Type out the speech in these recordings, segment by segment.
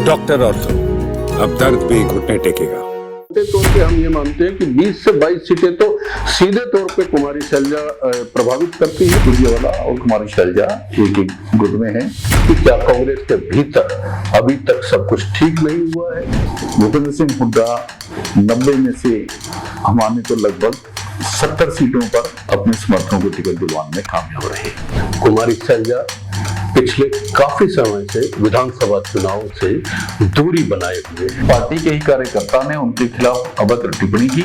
Doctor ortho, अब दर्द भी घुटने टेकेगा। तौर पे हम ये मानते हैं कि 20 से 22 सीटें तो सीधे तौर पे कुमारी शैलजा प्रभावित करती है। सुरजेवाला और कुमारी शैलजा एक गुट में है कि क्या कांग्रेस के भीतर अभी तक सब कुछ ठीक नहीं हुआ है? भूपेंद्र सिंह हुड्डा 90 में से हमारे तो लगभग 70 सीटों पर अपने समर्थकों को टिकट दिलवाने में कामयाब रहे। कुमारी शैलजा पिछले काफी समय से विधानसभा चुनाव से दूरी बनाए हुए हैं। पार्टी के ही कार्यकर्ता ने उनके खिलाफ अभद्र टिप्पणी की,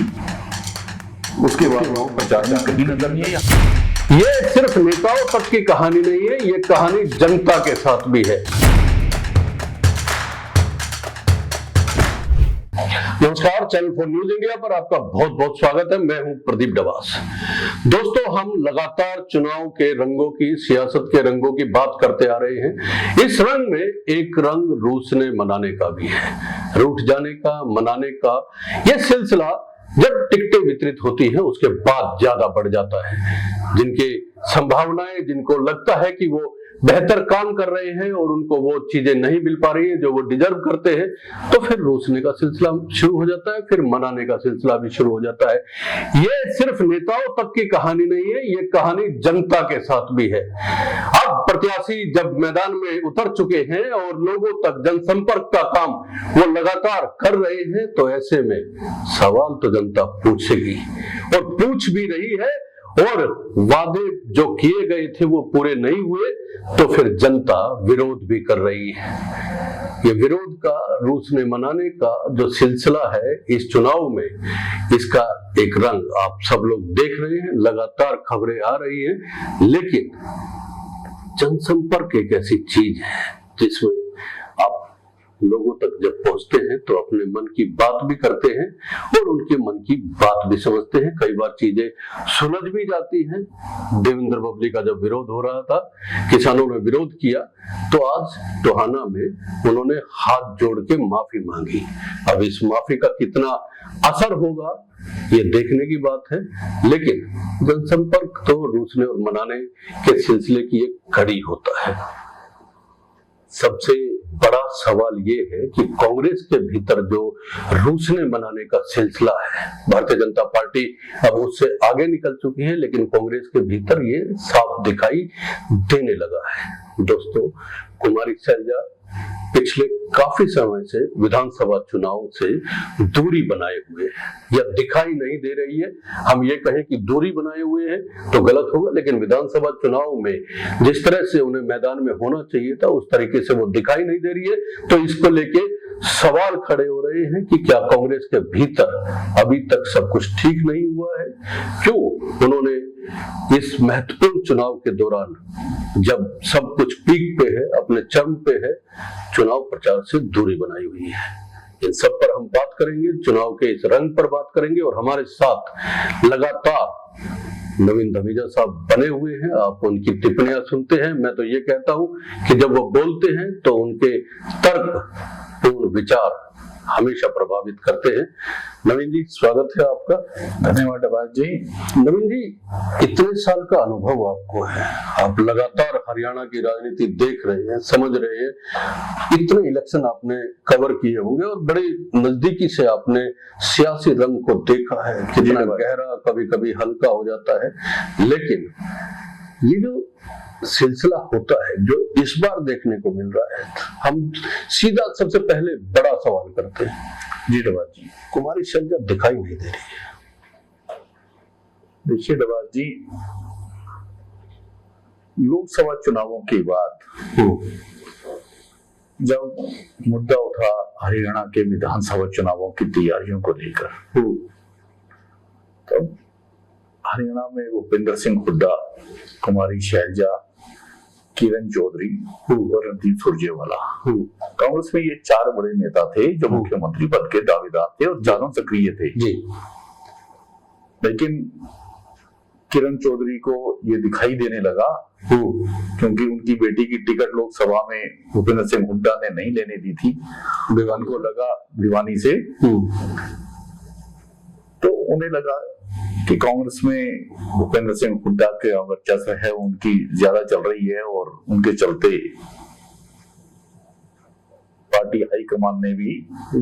उसके बाद वो प्रचार में कहीं नजर नहीं आया। ये सिर्फ नेताओं तक की कहानी नहीं है, ये कहानी जनता के साथ भी है। नमस्कार, चैनल 4 न्यूज इंडिया पर आपका बहुत बहुत स्वागत है। मैं हूं प्रदीप डबास। दोस्तों, हम लगातार चुनाव के रंगों की, सियासत के रंगों की बात करते आ रहे हैं। इस रंग में एक रंग रूसने मनाने का भी है। रूठ जाने का, मनाने का यह सिलसिला जब टिकटें वितरित होती हैं उसके बाद ज्यादा बढ़ जाता है। जिनके संभावनाएं, जिनको लगता है कि वो बेहतर काम कर रहे हैं और उनको वो चीजें नहीं मिल पा रही है जो वो डिजर्व करते हैं, तो फिर रूसने का सिलसिला शुरू हो जाता है, फिर मनाने का सिलसिला भी शुरू हो जाता है। ये सिर्फ नेताओं तक की कहानी नहीं है, ये कहानी जनता के साथ भी है। अब प्रत्याशी जब मैदान में उतर चुके हैं और लोगों तक जनसंपर्क का काम वो लगातार कर रहे हैं, तो ऐसे में सवाल तो जनता पूछेगी और पूछ भी रही है। और वादे जो किए गए थे वो पूरे नहीं हुए, तो फिर जनता विरोध भी कर रही है। ये विरोध का, रूसने मनाने का जो सिलसिला है इस चुनाव में, इसका एक रंग आप सब लोग देख रहे हैं। लगातार खबरें आ रही हैं, लेकिन जनसंपर्क एक ऐसी चीज है जिसमें आप लोगों तक जब पहुंचते हैं तो अपने मन की बात भी करते हैं और उनके मन की बात भी समझते हैं। कई बार चीजें सुलझ भी जाती हैं। देवेंद्र बबली का जब विरोध हो रहा था, किसानों ने विरोध किया, तो आज टोहाना में उन्होंने हाथ जोड़ के माफी मांगी। अब इस माफी का कितना असर होगा ये देखने की बात है, लेकिन जनसंपर्क तो रूसने और मनाने के सिलसिले की एक कड़ी होता है। सबसे बड़ा सवाल ये है कि कांग्रेस के भीतर जो रूसने मनाने का सिलसिला है, भारतीय जनता पार्टी अब उससे आगे निकल चुकी है, लेकिन कांग्रेस के भीतर ये साफ दिखाई देने लगा है। दोस्तों, कुमारी शैलजा पिछले काफी समय से विधानसभा चुनाव से दूरी बनाए हुए हैं, या दिखाई नहीं दे रही है। हम ये कहें कि दूरी बनाए हुए हैं तो गलत होगा, लेकिन विधानसभा चुनाव में जिस तरह से उन्हें मैदान में होना चाहिए था उस तरीके से वो दिखाई नहीं दे रही है। तो इसको लेके सवाल खड़े हो रहे हैं कि क्या कांग्रेस के भीतर अभी तक सब कुछ ठीक नहीं हुआ है? क्यों उन्होंने इस महत्वपूर्ण चुनाव के दौरान, जब सब कुछ पीक पे है, अपने चरम पे है, चुनाव प्रचार से दूरी बनाई हुई है? इन सब पर हम बात करेंगे, चुनाव के इस रंग पर बात करेंगे। और हमारे साथ लगातार नवीन धमीजा साहब बने हुए हैं। आप उनकी टिप्पणियां सुनते हैं। मैं तो ये कहता हूं कि जब वो बोलते हैं तो उनके तर्कपूर्ण विचार हमेशा प्रभावित करते हैं। नवीन जी, स्वागत है आपका। धन्यवाद आवाज जी। नवीन जी, इतने साल का अनुभव आपको है, आप लगातार हरियाणा की राजनीति देख रहे हैं, समझ रहे हैं, इतने इलेक्शन आपने कवर किए होंगे और बड़े नजदीकी से आपने सियासी रंग को देखा है, कितना गहरा, कभी कभी हल्का हो जाता है। लेकिन ये जो सिलसिला होता है जो इस बार देखने को मिल रहा है, हम सीधा सबसे पहले बड़ा सवाल करते हैं। जी डबाज जी, कुमारी शैलजा दिखाई नहीं दे रही है। देखिए डबाज जी, लोकसभा चुनावों के बाद जब मुद्दा उठा हरियाणा के विधानसभा चुनावों की तैयारियों को लेकर, तब हरियाणा में भूपेंद्र सिंह हुड्डा, कुमारी शैलजा, किरण चौधरी और रणदीप सुरजेवाला, कांग्रेस में ये 4 बड़े नेता थे जो मुख्यमंत्री पद के दावेदार थे और ज्यादा सक्रिय थे जी। लेकिन किरण चौधरी को ये दिखाई देने लगा, क्योंकि उनकी बेटी की टिकट लोकसभा में भूपेंद्र सिंह हुड्डा ने नहीं लेने दी थी, भिवानी को लगा, भिवानी से, तो उन्हें लगा कि कांग्रेस में भूपेंद्र सिंह हुड्डा के वर्चस्व है, उनकी ज्यादा चल रही है और उनके चलते पार्टी हाईकमान ने भी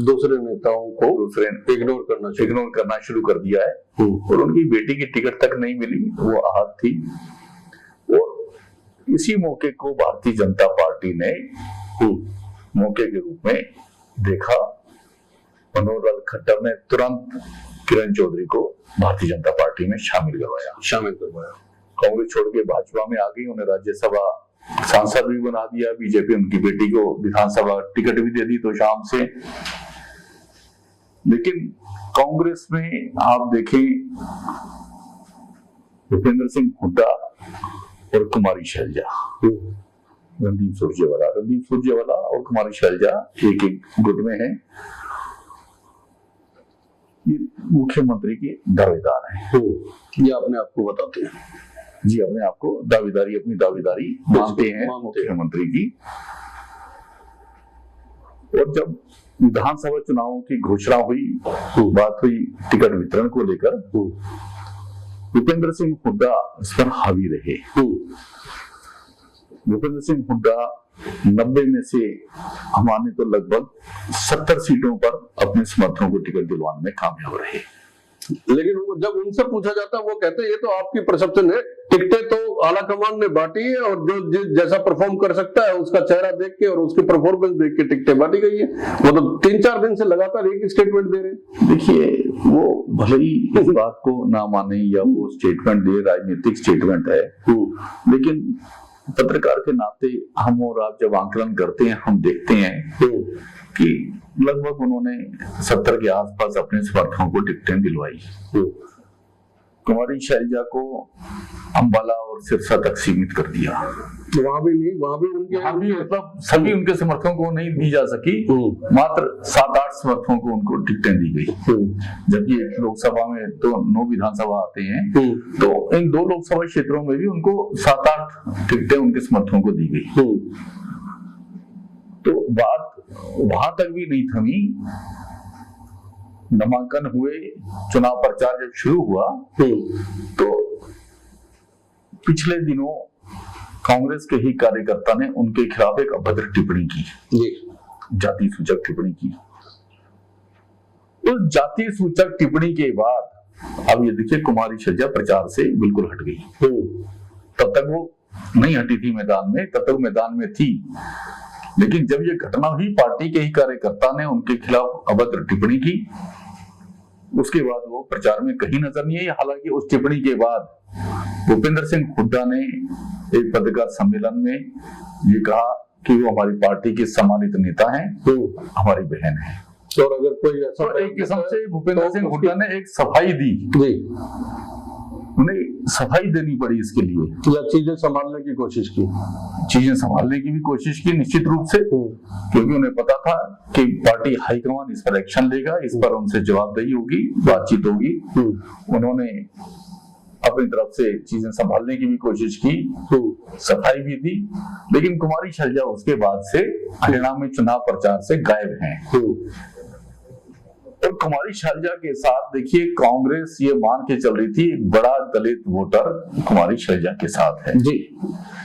दूसरे नेताओं को दूसरे इग्नोर करना शुरू कर दिया है और उनकी बेटी की टिकट तक नहीं मिली, वो आहत थी। और इसी मौके को भारतीय जनता पार्टी ने मौके के रूप में देखा। मनोहर लाल खट्टर ने तुरंत किरण चौधरी को भारतीय जनता पार्टी में शामिल करवाया। कांग्रेस छोड़ के भाजपा में आ गई, उन्हें राज्यसभा सांसद भी बना दिया। बीजेपी उनकी बेटी को विधानसभा टिकट भी दे दी तो शाम से। लेकिन कांग्रेस में आप देखें, भूपेंद्र सिंह हुड्डा और कुमारी शैलजा, रणदीप सुरजेवाला और कुमारी शैलजा एक गुट में है। ये मुख्यमंत्री के दावेदार हैं। ये अपने आप को बताते हैं, जी अपने आप को अपनी दावेदारी मानते हैं मुख्यमंत्री की। और जब विधानसभा चुनावों की घोषणा हुई, बात हुई टिकट वितरण को लेकर, भूपेंद्र सिंह हुड्डा इस पर हावी रहे। भूपेंद्र सिंह हुड्डा 90 में से हमारे तो लगभग 70 सीटों पर अपने समर्थकों को टिकट दिलवाने में कामयाब रहे। लेकिन जब उनसे पूछा जाता है वो कहते हैं ये तो आपकी परसेप्शन है, टिकटें तो आला कमान ने बांटी है और जो जैसा परफॉर्म कर सकता है उसका चेहरा देख के और उसकी परफॉर्मेंस देख के टिकटें बांटी गई है। वो तो 3-4 दिन से लगातार एक ही स्टेटमेंट दे रहे हैं। देखिए, वो भले ही इस बात को ना माने या वो स्टेटमेंट दे, राजनीतिक स्टेटमेंट है, लेकिन पत्रकार के नाते हम और आप जब आंकलन करते हैं, हम देखते हैं कि लगभग उन्होंने 70 के आसपास अपने समर्थकों को टिकटें दिलवाई। कुमारी शैलजा को अंबाला और सिरसा तक सीमित कर दिया। वहां भी मतलब सभी उनके समर्थकों को नहीं दी जा सकी, मात्र 7-8 समर्थकों को उनको टिकटें दी गई। जबकि लोकसभा में तो 9 विधानसभा आते हैं, तो इन 2 लोकसभा क्षेत्रों में भी उनको 7-8 टिकटें उनके समर्थकों को दी गई। तो बात वहां तक भी नहीं थमी। नामांकन हुए, चुनाव प्रचार जब शुरू हुआ, तो पिछले दिनों कांग्रेस के ही कार्यकर्ता ने उनके खिलाफ एक अभद्र टिप्पणी की, जाति सूचक टिप्पणी की। उस जाति सूचक टिप्पणी के बाद अब ये देखिए, कुमारी शैलजा प्रचार से बिल्कुल हट गई। तब तक वो नहीं हटी थी मैदान में, तब तक मैदान में थी। लेकिन जब ये घटना हुई, पार्टी के ही कार्यकर्ता ने उनके खिलाफ अभद्र टिप्पणी की, उसके बाद वो प्रचार में कहीं नजर नहीं आई। हालांकि उस टिप्पणी के बाद भूपेंद्र सिंह हुड्डा ने एक पत्रकार सम्मेलन में ये कहा कि वो हमारी पार्टी के सम्मानित नेता हैं, हमारी बहन है। और अगर कोई ऐसा तो एक किस्म से भूपेंद्र सिंह हुड्डा ने एक सफाई दी, उन्हें सफाई देनी पड़ी इसके लिए, या चीजें संभालने की कोशिश की, निश्चित रूप से, क्योंकि उन्हें पता था कि पार्टी हाईकमान इस पर एक्शन लेगा, इस पर उनसे जवाबदेही होगी, बातचीत होगी। उन्होंने अपनी तरफ से चीजें संभालने की भी कोशिश की, सफाई भी दी। लेकिन कुमारी शैलजा उसके बाद से हरियाणा में चुनाव प्रचार से गायब हैं। और कुमारी शैलजा के साथ देखिए, कांग्रेस ये मान के चल रही थी एक बड़ा दलित वोटर कुमारी शैलजा के साथ है। जी,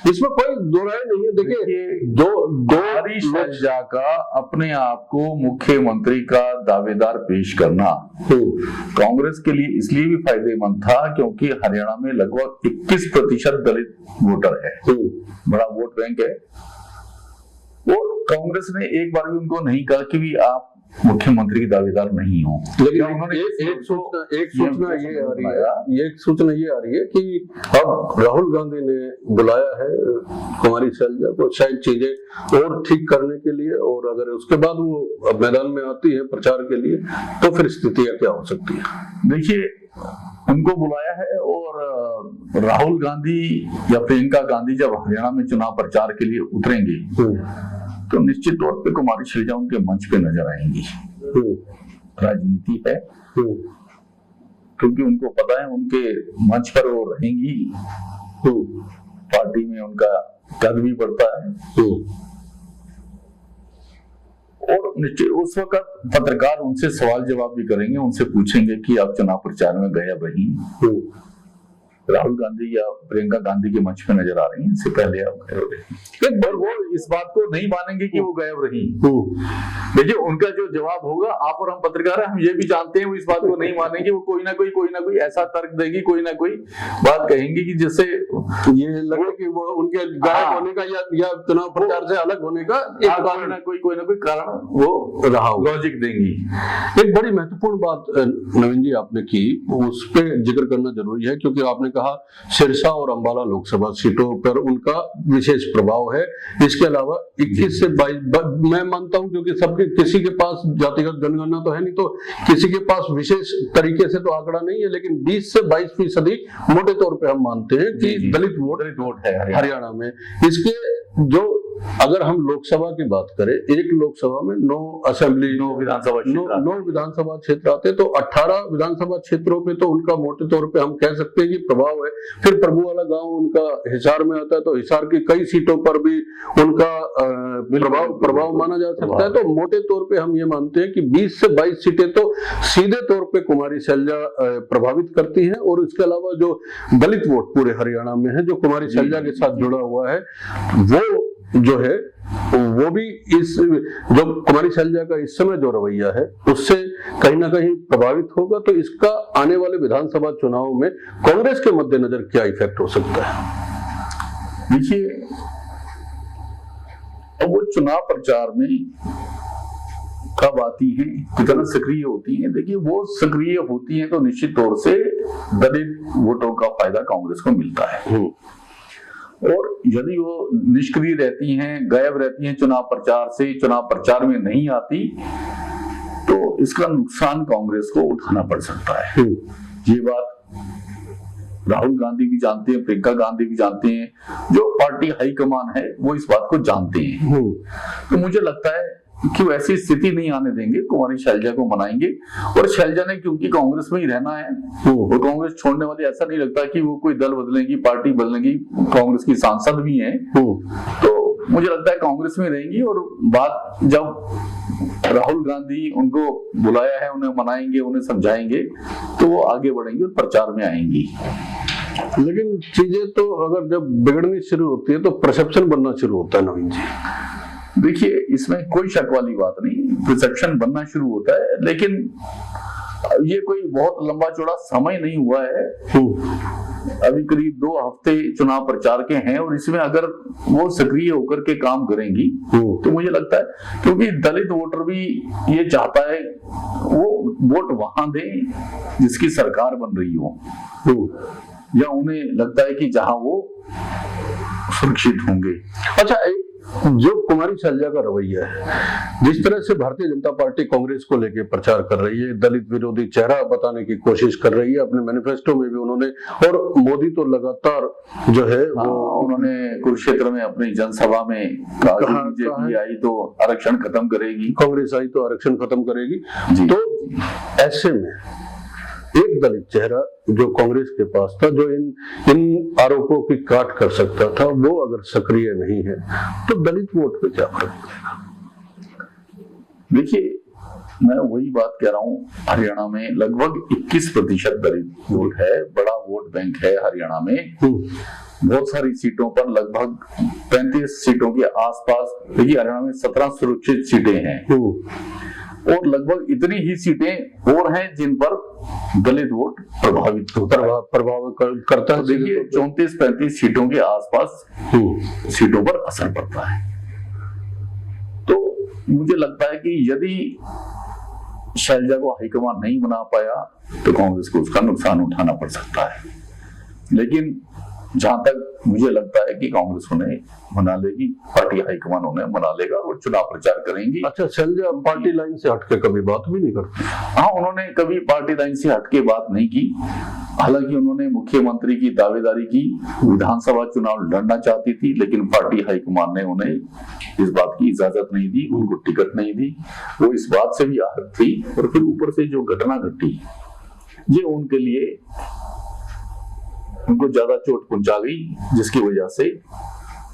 इसमें कोई दो राय नहीं है। देखिए, कुमारी शैलजा का अपने आप को मुख्यमंत्री का दावेदार पेश करना कांग्रेस के लिए इसलिए भी फायदेमंद था क्योंकि हरियाणा में लगभग 21% दलित वोटर है, बड़ा वोट बैंक है। और कांग्रेस ने एक बार भी उनको नहीं कहा कि भी आप मुख्यमंत्री की दावेदार नहीं हो। लेकिन उन्होंने एक सूचना ये आ रही है कि अब राहुल गांधी ने बुलाया है कुमारी शैलजा को शायद चीजें और ठीक करने के लिए, और अगर उसके बाद वो मैदान में आती है प्रचार के लिए तो फिर स्थितियां क्या हो सकती है। देखिए, उनको बुलाया है और राहुल गांधी या प्रियंका गांधी जब हरियाणा में चुनाव प्रचार के लिए उतरेंगे तो निश्चित तौर पे कुमारी शैलजा उनके मंच पे नजर आएंगी। राजनीति है, क्योंकि उनको पता है उनके मंच पर वो रहेंगी, पार्टी में उनका कद भी बढ़ता है। और निश्चित उस वक्त पत्रकार उनसे सवाल जवाब भी करेंगे, उनसे पूछेंगे कि आप चुनाव प्रचार में गए रही, राहुल गांधी या प्रियंका गांधी के मंच पे नजर आ रही हैं, इससे पहले आप गायब रही। और वो इस बात को नहीं मानेंगे कि वो गायब रही। देखिए उनका जो जवाब होगा, आप और हम पत्रकार हैं, हम ये भी जानते हैं वो इस बात को नहीं मानेंगे। वो कोई ना कोई ऐसा तर्क देगी, कोई ना कोई बात कहेंगी कि जिससे ये लगे कि वो उनके गायब होने का या चुनाव प्रचार से अलग होने का एक कोई ना कोई कारण वो रहा हो, लॉजिक देंगी। एक बड़ी महत्वपूर्ण बात नवीन जी आपने की, उस पे जिक्र करना जरूरी है, क्योंकि आपने कहा सिरसा और अंबाला लोकसभा सीटों पर उनका विशेष प्रभाव है। इसके अलावा 21 से 22 मैं मानता हूं, क्योंकि सबके किसी के पास जातिगत जनगणना तो है नहीं, तो किसी के पास विशेष तरीके से तो आंकड़ा नहीं है, लेकिन 20 से 22% मोटे तौर पे हम मानते हैं कि दलित वोट है हरियाणा में। इसके जो अगर हम लोकसभा की बात करें, एक लोकसभा में 9 विधानसभा क्षेत्र आते, तो 18 विधानसभा क्षेत्रों पे तो उनका मोटे तौर पे हम कह सकते हैं कि प्रभाव है। फिर प्रभु वाला गांव उनका हिसार में आता है, तो हिसार की कई सीटों पर भी उनका प्रभाव माना जा सकता है। तो मोटे तौर पे हम ये मानते हैं कि 20 से 22 सीटें तो सीधे तौर पे कुमारी शैलजा प्रभावित करती है, और इसके अलावा जो दलित वोट पूरे हरियाणा में है जो कुमारी शैलजा के साथ जुड़ा हुआ है, वो जो है वो भी इस जो कुमारी शैलजा का इस समय जो रवैया है उससे कहीं ना कहीं प्रभावित होगा। तो इसका आने वाले विधानसभा चुनाव में कांग्रेस के मद्देनजर क्या इफेक्ट हो सकता है? देखिए, अब वो चुनाव प्रचार में कब आती हैं, कितना सक्रिय होती हैं। देखिए, वो सक्रिय होती हैं तो निश्चित तौर से दलित वोटों का फायदा कांग्रेस को मिलता है, और यदि वो निष्क्रिय रहती हैं, गायब रहती हैं चुनाव प्रचार से, चुनाव प्रचार में नहीं आती, तो इसका नुकसान कांग्रेस को उठाना पड़ सकता है। ये बात राहुल गांधी भी जानते हैं, प्रियंका गांधी भी जानते हैं, जो पार्टी हाईकमान है वो इस बात को जानते हैं। तो मुझे लगता है कि वैसी स्थिति नहीं आने देंगे, कुमारी शैलजा को मनाएंगे। और शैलजा ने क्योंकि कांग्रेस में ही रहना है, वो कांग्रेस छोड़ने वाली, ऐसा नहीं लगता कि वो कोई दल बदलेंगी, पार्टी बदलेंगी, कांग्रेस की सांसद भी हैं, तो मुझे लगता है कांग्रेस में रहेंगी। और बात जब राहुल गांधी उनको बुलाया है, उन्हें मनाएंगे, उन्हें समझाएंगे, तो वो आगे बढ़ेंगे और प्रचार में आएंगी। लेकिन चीजें तो अगर जब बिगड़नी शुरू होती है तो परसेप्शन बनना शुरू होता है नवीन जी। देखिए, इसमें कोई शक वाली बात नहीं, परसेप्शन बनना शुरू होता है, लेकिन ये कोई बहुत लंबा चौड़ा समय नहीं हुआ है। अभी करीब 2 हफ्ते चुनाव प्रचार के हैं, और इसमें अगर वो सक्रिय होकर के काम करेंगी तो मुझे लगता है, क्योंकि दलित वोटर भी ये चाहता है वो वोट वहां दें जिसकी सरकार बन रही हो, या उन्हें लगता है कि जहां वो सुरक्षित होंगे। अच्छा, जो कुमारी शैलजा का रवैया है, जिस तरह से भारतीय जनता पार्टी कांग्रेस को लेकर प्रचार कर रही है, दलित विरोधी चेहरा बताने की कोशिश कर रही है अपने मैनिफेस्टो में भी उन्होंने, और मोदी तो लगातार जो है वो उन्होंने कुरुक्षेत्र में अपनी जनसभा में कहा, बीजेपी आई तो आरक्षण खत्म करेगी, कांग्रेस आई तो आरक्षण खत्म करेगी। तो ऐसे में एक दलित चेहरा जो कांग्रेस के पास था, जो इन आरोपों की काट कर सकता था, वो अगर सक्रिय नहीं है तो दलित वोट पे क्या फर्क पड़ेगा? देखिए, मैं वही बात कह रहा हूँ, हरियाणा में लगभग 21% दलित वोट है, बड़ा वोट बैंक है हरियाणा में। बहुत सारी सीटों पर, लगभग 35 सीटों के आसपास, देखिए हरियाणा में 17 सुरक्षित सीटें हैं, और लगभग इतनी ही सीटें और हैं जिन पर दलित वोट प्रभाव करता है। देखिए, 34-35 सीटों के आसपास सीटों पर असर पड़ता है। तो मुझे लगता है कि यदि शैलजा को हाईकमान नहीं बना पाया तो कांग्रेस को उसका नुकसान उठाना पड़ सकता है। लेकिन जहां तक मुझे लगता है कि कांग्रेस उन्हें मना लेगी, पार्टी हाईकमान उन्हें मना लेगा, और चुनाव प्रचार करेंगी। अच्छा, शैलजा पार्टी लाइन से हटके कभी बात भी नहीं करती? हाँ, उन्होंने कभी पार्टी लाइन से हटके बात नहीं की। हालांकि उन्होंने मुख्यमंत्री की दावेदारी की, विधानसभा चुनाव लड़ना चाहती थी, लेकिन पार्टी हाईकमान ने उन्हें इस बात की इजाजत नहीं दी, उनको टिकट नहीं दी। वो इस बात से भी आहत थी, और फिर ऊपर से जो घटना घटी, ये उनके लिए उनको ज्यादा चोट पहुंचा गई, जिसकी वजह से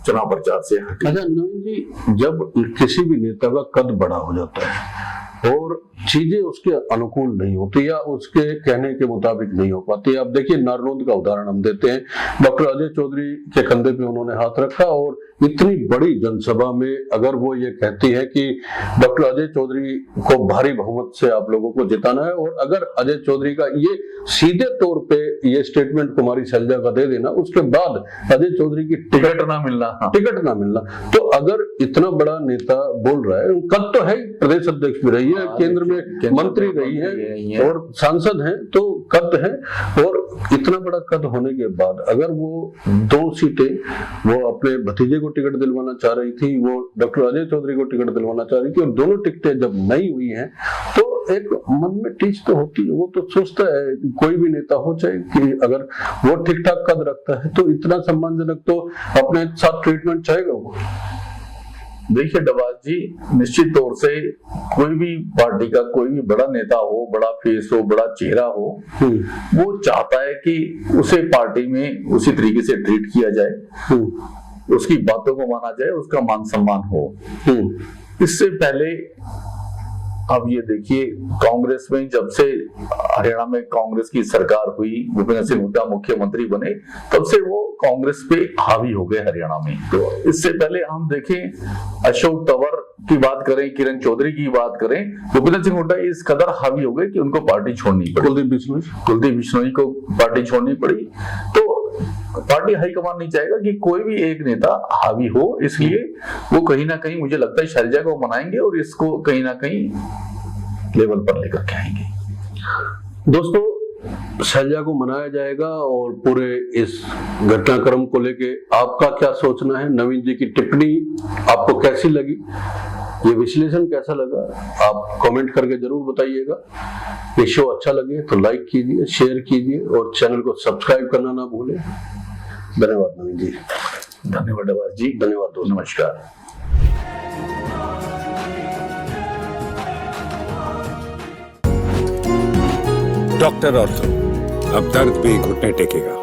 चुनाव प्रचार से हटे। अच्छा नवीन जी, जब किसी भी नेता का कद बड़ा हो जाता है और चीजें उसके अनुकूल नहीं होती या उसके कहने के मुताबिक नहीं हो पाती। अब देखिए नारनौंद का उदाहरण हम देते हैं, डॉक्टर अजय चौधरी के कंधे पे उन्होंने हाथ रखा और इतनी बड़ी जनसभा में अगर वो ये कहती है कि डॉक्टर अजय चौधरी को भारी बहुमत से आप लोगों को जिताना है, और अगर अजय चौधरी का ये सीधे तौर पे ये स्टेटमेंट कुमारी शैलजा का दे देना, उसके बाद अजय चौधरी की टिकट ना मिलना, तो अगर इतना बड़ा नेता बोल रहा है, कद तो है, प्रदेश अध्यक्ष भी रही है, केंद्र में मंत्री रही है और सांसद हैं, तो कद है, और इतना बड़ा कद होने के बाद अगर वो 2 सीटें वो अपने भतीजे को टिकट दिलवाना चाह रही थी, वो डॉक्टर अजय चौधरी को टिकट दिलवाना चाह रही थी, और दोनों टिकटें जब नहीं हुई हैं तो एक मन में टीच तो होती है। वो तो सोचता है कोई भी नेता हो चाहे कि अगर वो ठीक ठाक कद रखता है तो इतना सम्मानजनक तो अपने साथ ट्रीटमेंट चाहेगा वो। देखिए डबाज जी, निश्चित तौर से कोई भी पार्टी का कोई भी बड़ा नेता हो, बड़ा फेस हो, बड़ा चेहरा हो, वो चाहता है कि उसे पार्टी में उसी तरीके से ट्रीट किया जाए, उसकी बातों को माना जाए, उसका मान सम्मान हो। इससे पहले अब ये देखिए, कांग्रेस में जब से हरियाणा में कांग्रेस की सरकार हुई, भूपेंद्र सिंह हुड्डा मुख्यमंत्री बने, तब से वो कांग्रेस पे हावी हो गए हरियाणा में। तो इससे पहले हम देखें, अशोक तंवर की बात करें, किरण चौधरी की बात करें, भूपेंद्र सिंह हुड्डा इस कदर हावी हो गए कि उनको पार्टी छोड़नी पड़ी, कुलदीप बिश्नोई को पार्टी छोड़नी पड़ी। तो पार्टी हाईकमान नहीं चाहेगा कि कोई भी एक नेता हावी हो, इसलिए वो कहीं ना कहीं मुझे लगता है शैलजा को मनाएंगे और इसको कहीं ना कहीं लेवल पर लेकर के आएंगे। दोस्तों, शैलजा को मनाया जाएगा, और पूरे इस घटनाक्रम को लेके आपका क्या सोचना है? नवीन जी की टिप्पणी आपको कैसी लगी? ये विश्लेषण कैसा लगा? आप कमेंट करके जरूर बताइएगा। ये शो अच्छा लगे तो लाइक कीजिए, शेयर कीजिए और चैनल को सब्सक्राइब करना ना भूलें। धन्यवाद नवीन जी। धन्यवाद डबाज जी। धन्यवाद दोस्तों। नमस्कार। डॉक्टर ऑर्थो, अब दर्द भी घुटने टेकेगा।